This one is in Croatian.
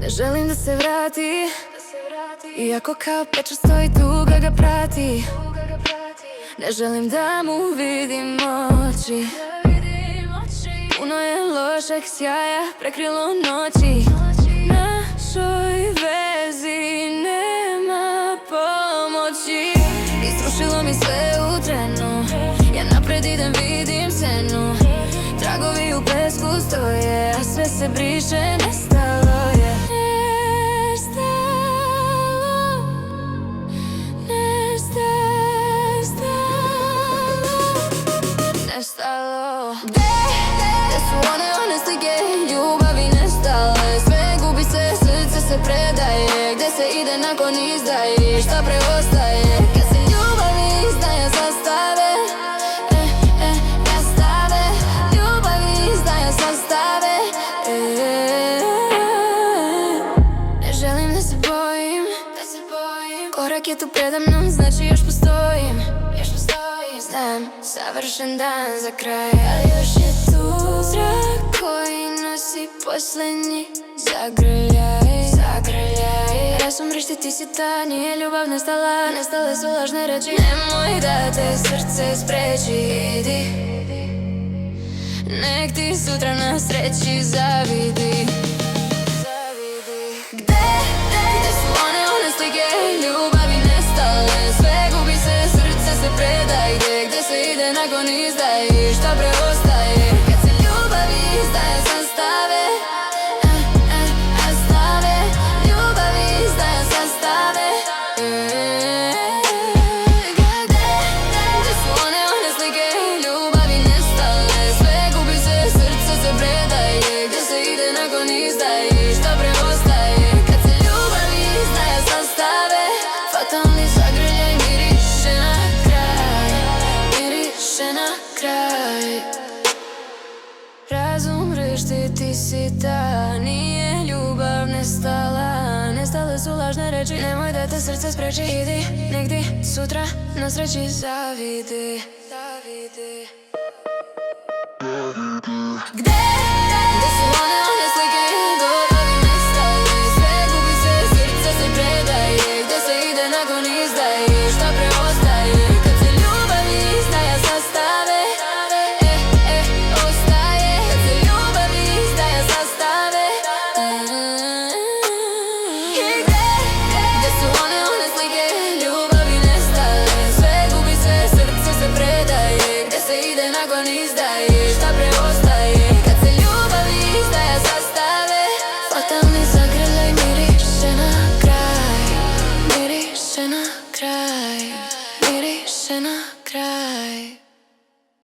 Ne želim da se vrati, iako kao pečat stoji tuga ga prati. Ne želim da mu vidim oči, puno je lošeg sjaja prekrilo noći. Našoj vezi nema pomoći, isrušilo mi sve u trenu. Ja napred idem, vidim scenu, tragovi u pesku stoje, a sve se briše, nestalo je. Nestalo. Gde su one slike ljubavi nestale? Sve gubi se, srce se predaje. Gde se ide nakon izdaje? Šta preostaje kad se ljubavi izdaje sastave? Nestave. Ljubavi izdaje sastave. Ne želim da se bojim, korak je tu predamnom, znači još postojim. Znam, savršen dan za kraj, ali još je tu zrak koji nosi posljednji zagrljaj. Rasom vrišti, ti si ta, nije ljubav nestala. Nestale su lažne reči, nemoj da te srce spreči. Idi, nek ti sutra na sreći zavidi. Gde su one slike ljubavi nestale? Sve gubi se, srce se predaje. Gde se ide nakon izdaje? Šta preostaje kad se ljubavi izdaje sastave? Nestave. Ljubavi izdaje sastave. Gde su one slike ljubavi nestale? Sve gubi se, srce se predaje. Gde se ide nakon izdaje? Šta preostaje kad se ljubavi izdaje sastave? Fatalni zagrljaj miriše na kraj, miriše na kraj. Razum vrišti, ti si ta, nije ljubav nestala. Nestale su lažne reči, nemoj da te srce spreči. Idi, negdje sutra na sreći zavidi. Gde su one slike ljubavi nestale? Sve gubi se, srce se predaje. Gde se ide nakon izdaje? Šta preostaje kad se ljubavi izdaje sastave? Ostaje kad se ljubavi izdaje sastave. Gde su one slike ljubavi nestale? Sve gubi se, srce se predaje. Gde se ide nakon izdaje? Šta preostaje kad se ljubavi izdaje sastave? Fatalni zagrljaj miriše na kraj, miriše na kraj, miriše na kraj.